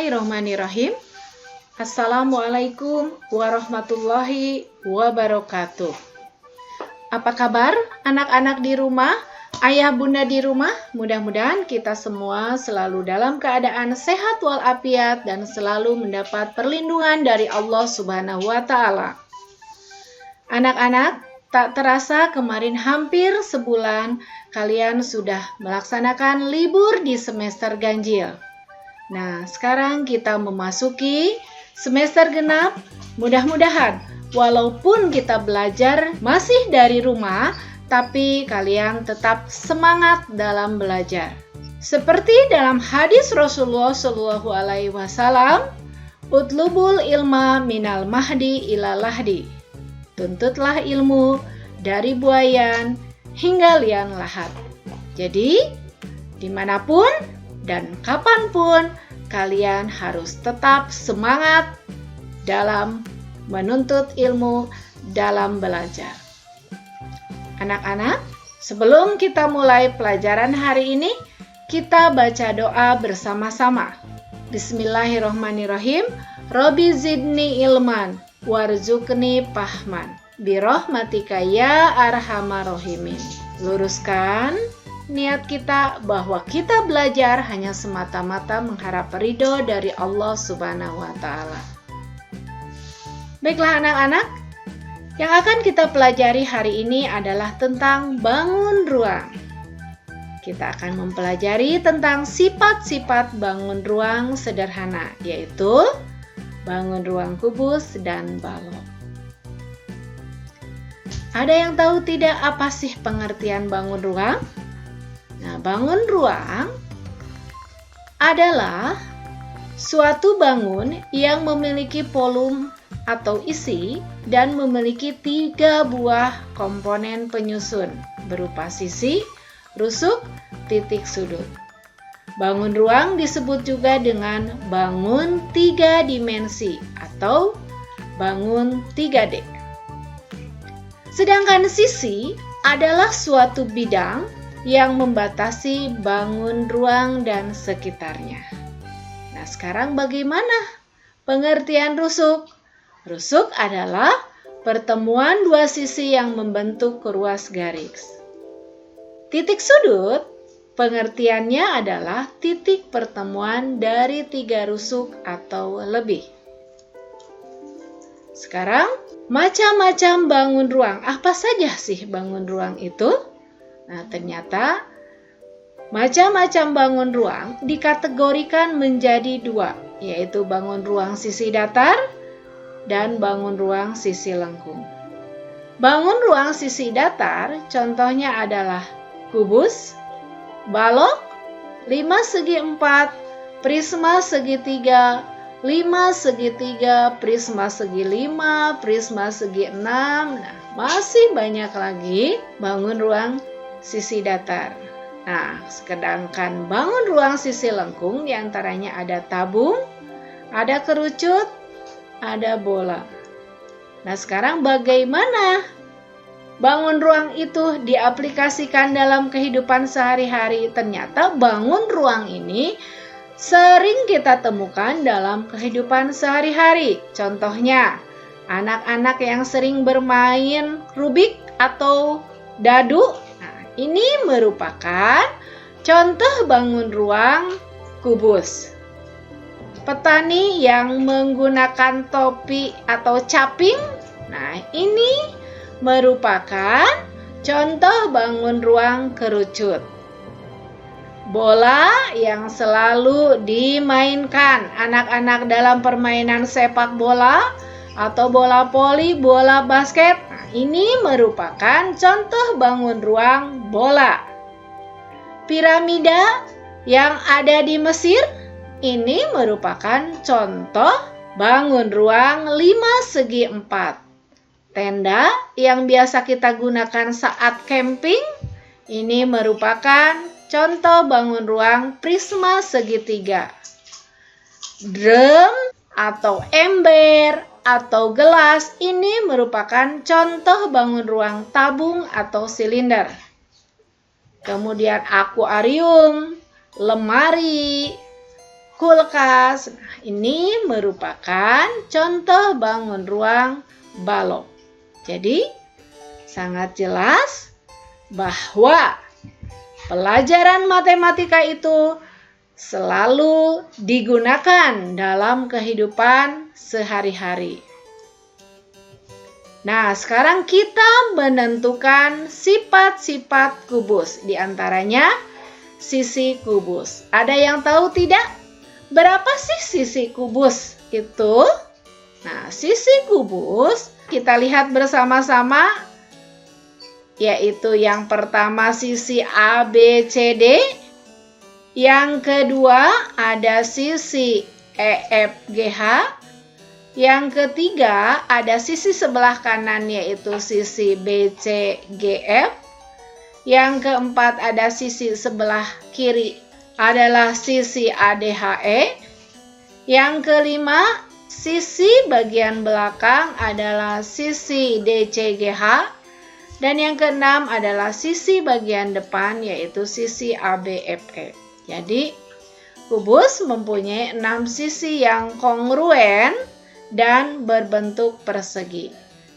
Bismillahirrahmanirrahim. Assalamualaikum warahmatullahi wabarakatuh. Apa kabar anak-anak di rumah, ayah bunda di rumah? Mudah-mudahan kita semua selalu dalam keadaan sehat walafiat dan selalu mendapat perlindungan dari Allah Subhanahu wa Ta'ala. Anak-anak, tak terasa kemarin hampir sebulan kalian sudah melaksanakan libur di semester ganjil. Nah, sekarang kita memasuki semester genap. Mudah-mudahan walaupun kita belajar masih dari rumah, tapi kalian tetap semangat dalam belajar. Seperti dalam hadis Rasulullah Shallallahu Alaihi Wasallam, "Utlubul ilma minal mahdi ilal lahdi." Tuntutlah ilmu dari buayan hingga liang lahat. Jadi, dimanapun dan kapanpun kalian harus tetap semangat dalam menuntut ilmu, dalam belajar. Anak-anak, sebelum kita mulai pelajaran hari ini, kita baca doa bersama-sama. Bismillahirrahmanirrahim. Robbi zidni ilman warzuqni fahman birahmatika ya arhamar rahimin. Luruskan niat kita bahwa kita belajar hanya semata-mata mengharap ridho dari Allah Subhanahu wa Ta'ala. Baiklah anak-anak, yang akan kita pelajari hari ini adalah tentang bangun ruang. Kita akan mempelajari tentang sifat-sifat bangun ruang sederhana, yaitu bangun ruang kubus dan balok. Ada yang tahu tidak apa sih pengertian bangun ruang? Nah, bangun ruang adalah suatu bangun yang memiliki volume atau isi dan memiliki 3 buah komponen penyusun berupa sisi, rusuk, titik sudut. Bangun ruang disebut juga dengan bangun 3 dimensi atau bangun 3D. Sedangkan sisi adalah suatu bidang yang membatasi bangun ruang dan sekitarnya. Nah, sekarang bagaimana pengertian rusuk? Rusuk adalah pertemuan 2 sisi yang membentuk ruas garis. Titik sudut, pengertiannya adalah titik pertemuan dari 3 rusuk atau lebih. Sekarang, macam-macam bangun ruang. Apa saja sih bangun ruang itu? Nah, ternyata macam-macam bangun ruang dikategorikan menjadi 2, yaitu bangun ruang sisi datar dan bangun ruang sisi lengkung. Bangun ruang sisi datar contohnya adalah kubus, balok, 5 segi 4, prisma segitiga, 5 segitiga, prisma segi 5, prisma segi 6. Nah, masih banyak lagi bangun ruang sisi datar. Nah, sedangkan bangun ruang sisi lengkung diantaranya ada tabung, ada kerucut, ada bola. Nah, sekarang bagaimana bangun ruang itu diaplikasikan dalam kehidupan sehari-hari? Ternyata bangun ruang ini sering kita temukan dalam kehidupan sehari-hari. Contohnya, anak-anak yang sering bermain Rubik atau dadu. Ini merupakan contoh bangun ruang kubus. Petani yang menggunakan topi atau caping, nah ini merupakan contoh bangun ruang kerucut. Bola yang selalu dimainkan anak-anak dalam permainan sepak bola atau bola voli, bola basket. Ini merupakan contoh bangun ruang bola. Piramida yang ada di Mesir, ini merupakan contoh bangun ruang 5 segi 4. Tenda yang biasa kita gunakan saat camping, ini merupakan contoh bangun ruang prisma segitiga. Drum atau ember atau gelas ini merupakan contoh bangun ruang tabung atau silinder. Kemudian akuarium, lemari, kulkas. Nah, ini merupakan contoh bangun ruang balok. Jadi, sangat jelas bahwa pelajaran matematika itu selalu digunakan dalam kehidupan sehari-hari. Nah, sekarang kita menentukan sifat-sifat kubus. Di antaranya sisi kubus. Ada yang tahu tidak? Berapa sih sisi kubus itu? Nah, sisi kubus kita lihat bersama-sama, yaitu yang pertama sisi ABCD, yang kedua ada sisi EFGH, yang ketiga ada sisi sebelah kanan yaitu sisi BCGF, yang keempat ada sisi sebelah kiri adalah sisi ADHE, yang kelima sisi bagian belakang adalah sisi DCGH, dan yang keenam adalah sisi bagian depan yaitu sisi ABFE. Jadi, kubus mempunyai 6 sisi yang kongruen dan berbentuk persegi.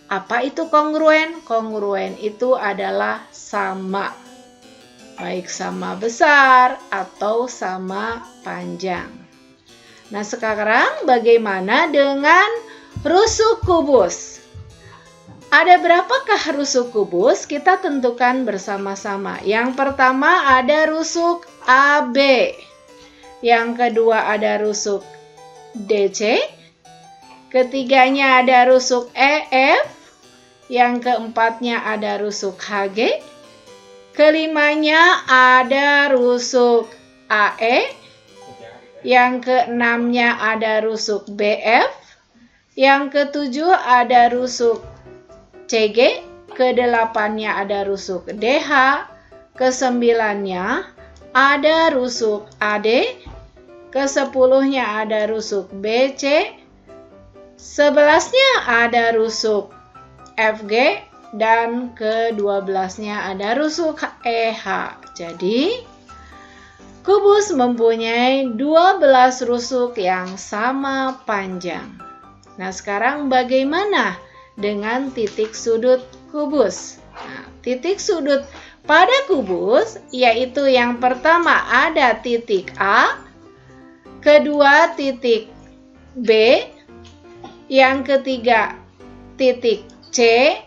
Apa itu kongruen? Kongruen itu adalah sama, baik sama besar atau sama panjang. Nah, sekarang bagaimana dengan rusuk kubus? Ada berapakah rusuk kubus? Kita tentukan bersama-sama. Yang pertama ada rusuk AB. Yang kedua ada rusuk DC. Ketiganya ada rusuk EF. Yang keempatnya ada rusuk HG. Kelimanya ada rusuk AE. Yang keenamnya ada rusuk BF. Yang ketujuh ada rusuk CG. Kedelapannya ada rusuk DH. Kesembilannya ada rusuk AD. Kesepuluhnya ada rusuk BC. 11-nya ada rusuk FG. Dan ke-12-nya ada rusuk EH. Jadi, kubus mempunyai 12 rusuk yang sama panjang. Nah, sekarang bagaimana dengan titik sudut kubus? Nah, titik sudut pada kubus yaitu yang pertama ada titik A, kedua titik B, yang ketiga titik C,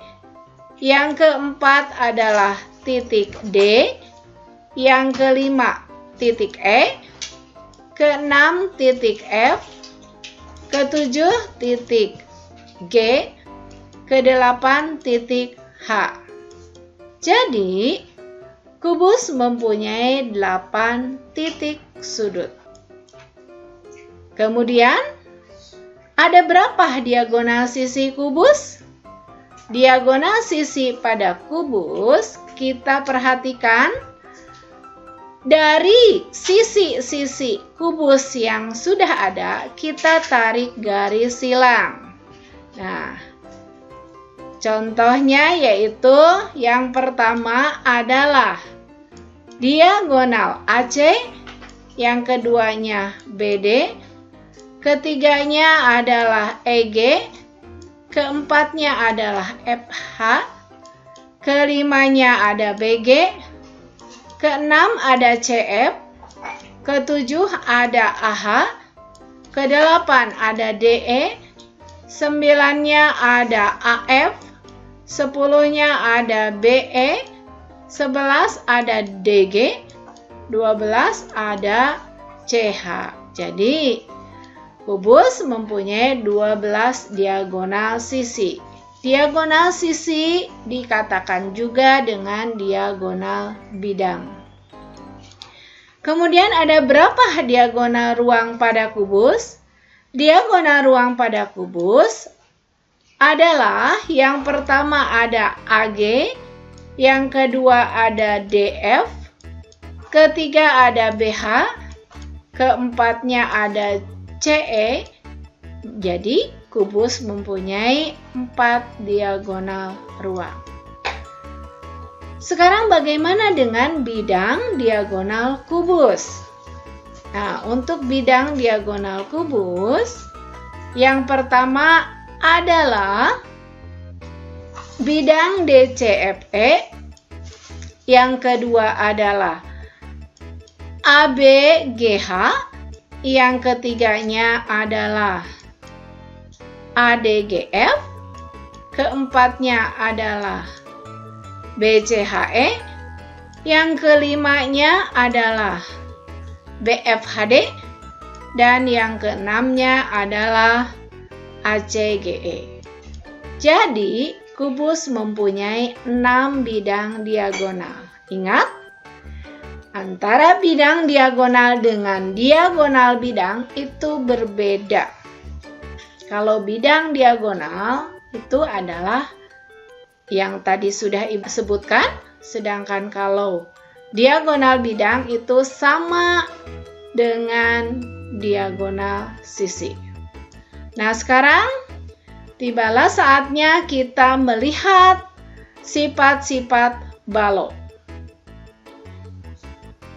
yang keempat adalah titik D, yang kelima titik E, keenam titik F, ketujuh titik G, kedelapan titik H. Jadi, kubus mempunyai 8 titik sudut. Kemudian, ada berapa diagonal sisi kubus? Diagonal sisi pada kubus kita perhatikan dari sisi-sisi kubus yang sudah ada, kita tarik garis silang. Nah, contohnya yaitu yang pertama adalah diagonal AC, yang keduanya BD, ketiganya adalah EG, keempatnya adalah FH, kelimanya ada BG, keenam ada CF, ketujuh ada AH, kedelapan ada DE, sembilannya ada AF, 10-nya ada BE, 11 ada DG, 12 ada CH. Jadi, kubus mempunyai 12 diagonal sisi. Diagonal sisi dikatakan juga dengan diagonal bidang. Kemudian ada berapa diagonal ruang pada kubus? Diagonal ruang pada kubus adalah yang pertama ada AG, yang kedua ada DF, ketiga ada BH, keempatnya ada CE. Jadi kubus mempunyai 4 diagonal ruang. Sekarang bagaimana dengan bidang diagonal kubus? Nah, untuk bidang diagonal kubus, yang pertama adalah bidang DCFE, yang kedua adalah ABGH, yang ketiganya adalah ADGF, keempatnya adalah BCHE, yang kelimanya adalah BFHD, dan yang keenamnya adalah ACGE. Jadi, kubus mempunyai 6 bidang diagonal. Ingat, antara bidang diagonal dengan diagonal bidang itu berbeda. Kalau bidang diagonal itu adalah yang tadi sudah Ibu sebutkan, sedangkan kalau diagonal bidang itu sama dengan diagonal sisi. Nah, sekarang tibalah saatnya kita melihat sifat-sifat balok.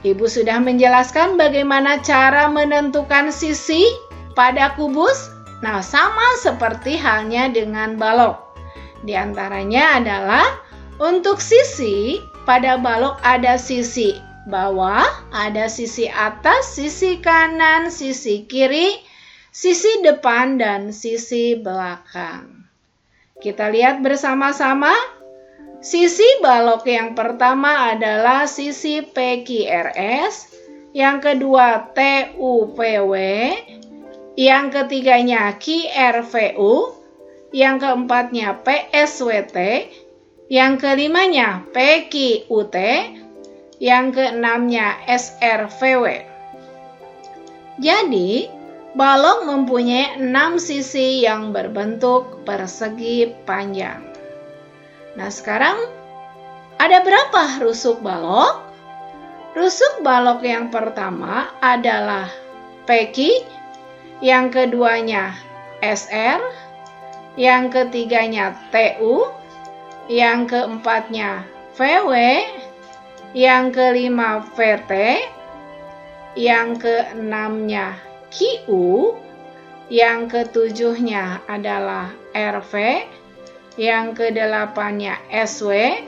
Ibu sudah menjelaskan bagaimana cara menentukan sisi pada kubus. Nah, sama seperti halnya dengan balok. Di antaranya adalah untuk sisi, pada balok ada sisi bawah, ada sisi atas, sisi kanan, sisi kiri, sisi depan, dan sisi belakang. Kita lihat bersama-sama. Sisi balok yang pertama adalah sisi PQRS, yang kedua TUPW, yang ketiganya QRVU, yang keempatnya PSWT, yang kelimanya PQUT, yang keenamnya SRVW. Jadi, balok mempunyai 6 sisi yang berbentuk persegi panjang. Nah, sekarang ada berapa rusuk balok? Rusuk balok yang pertama adalah PQ, yang keduanya SR, yang ketiganya TU, yang keempatnya VW, yang kelima VT, yang keenamnya QU, yang ketujuhnya adalah RV, yang kedelapannya SW,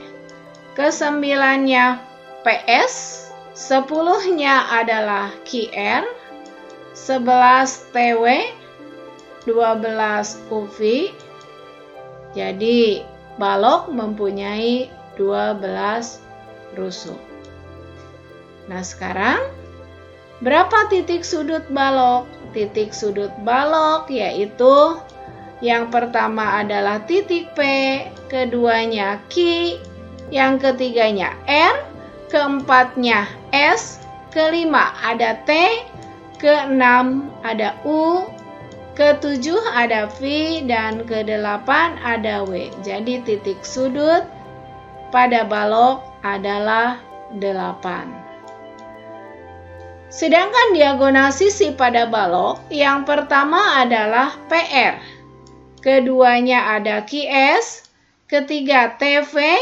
kesembilannya PS, 10-nya adalah QR, 11 TW, 12 UV. Jadi balok mempunyai 12 rusuk. Nah, sekarang berapa titik sudut balok? Titik sudut balok yaitu yang pertama adalah titik P, keduanya Q, yang ketiganya R, keempatnya S, kelima ada T, keenam ada U, ketujuh ada V, dan kedelapan ada W. Jadi titik sudut pada balok adalah 8. Sedangkan diagonal sisi pada balok yang pertama adalah PR. Keduanya ada QS, ketiga TV,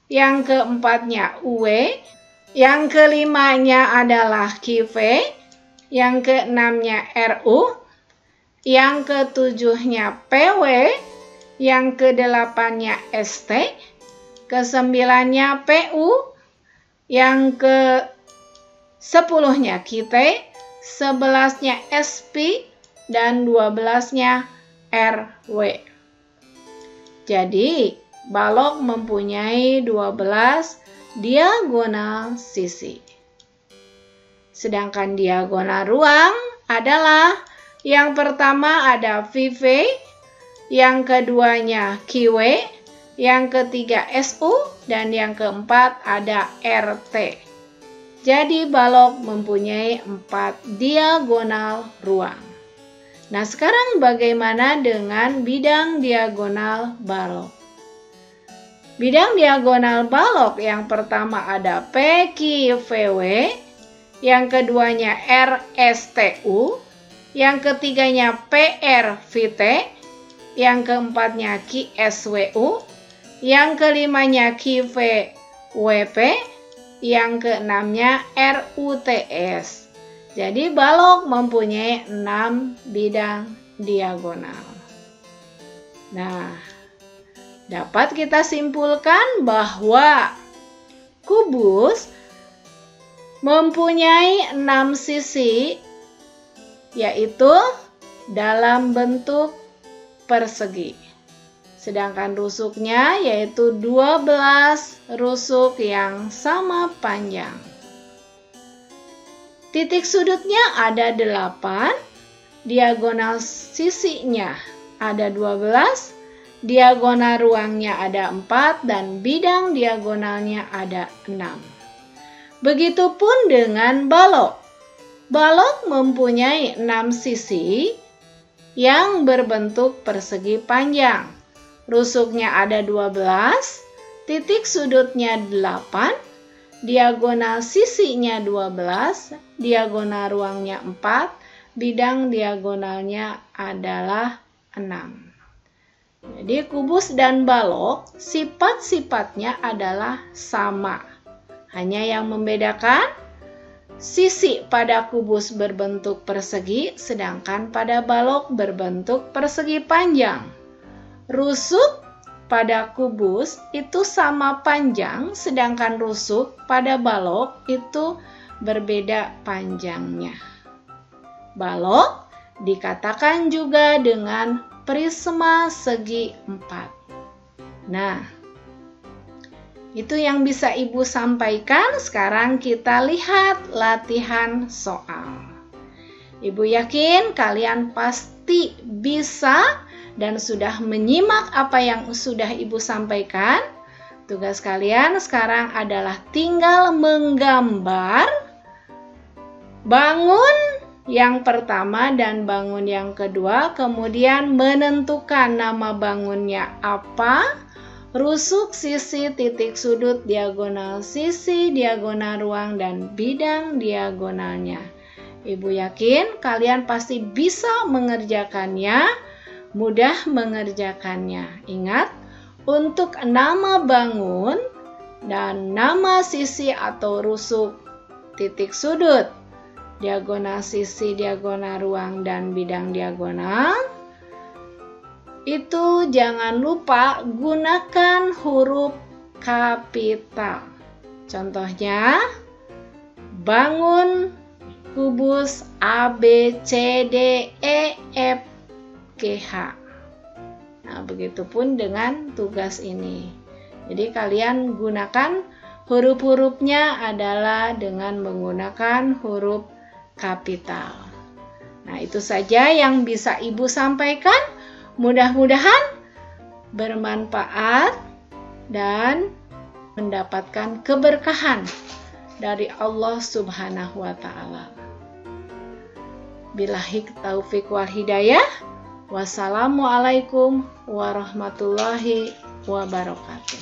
yang keempatnya UW, yang kelimanya adalah QV, yang keenamnya RU, yang ketujuhnya PW, yang kedelapannya ST, kesembilannya PU, yang ke-10-nya QT, 11-nya SP, dan 12-nya RW. Jadi, balok mempunyai 12 diagonal sisi. Sedangkan diagonal ruang adalah yang pertama ada VV, yang keduanya QW, yang ketiga SU, dan yang keempat ada RT. Jadi balok mempunyai 4 diagonal ruang. Nah, sekarang bagaimana dengan bidang diagonal balok? Bidang diagonal balok yang pertama ada PQVW, yang keduanya RSTU, yang ketiganya PRVT, yang keempatnya QSWU, yang kelimanya QVWP, yang keenamnya RUTS. Jadi balok mempunyai 6 bidang diagonal. Nah, dapat kita simpulkan bahwa kubus mempunyai 6 sisi, yaitu dalam bentuk persegi. Sedangkan rusuknya yaitu 12 rusuk yang sama panjang. Titik sudutnya ada 8, diagonal sisinya ada 12, diagonal ruangnya ada 4, dan bidang diagonalnya ada 6. Begitupun dengan balok. Balok mempunyai 6 sisi yang berbentuk persegi panjang. Rusuknya ada 12, titik sudutnya 8, diagonal sisinya 12, diagonal ruangnya 4, bidang diagonalnya adalah 6. Jadi kubus dan balok sifat-sifatnya adalah sama. Hanya yang membedakan sisi pada kubus berbentuk persegi, sedangkan pada balok berbentuk persegi panjang. Rusuk pada kubus itu sama panjang, sedangkan rusuk pada balok itu berbeda panjangnya. Balok dikatakan juga dengan prisma segi 4. Nah, itu yang bisa Ibu sampaikan. Sekarang kita lihat latihan soal. Ibu yakin kalian pasti bisa dan sudah menyimak apa yang sudah Ibu sampaikan. Tugas kalian sekarang adalah tinggal menggambar bangun yang pertama dan bangun yang kedua, kemudian menentukan nama bangunnya apa, rusuk, sisi, titik sudut, diagonal sisi, diagonal ruang, dan bidang diagonalnya. Ibu yakin kalian pasti bisa mengerjakannya, mudah mengerjakannya. Ingat, untuk nama bangun dan nama sisi atau rusuk, titik sudut, diagonal sisi, diagonal ruang, dan bidang diagonal, itu jangan lupa gunakan huruf kapital. Contohnya, bangun kubus A, B, C, D, E, F, G, H. Nah, begitupun dengan tugas ini. Jadi kalian gunakan huruf-hurufnya adalah dengan menggunakan huruf kapital. Nah, itu saja yang bisa Ibu sampaikan. Mudah-mudahan bermanfaat dan mendapatkan keberkahan dari Allah Subhanahu wa Ta'ala. Billahi taufik wal hidayah. Wassalamualaikum warahmatullahi wabarakatuh.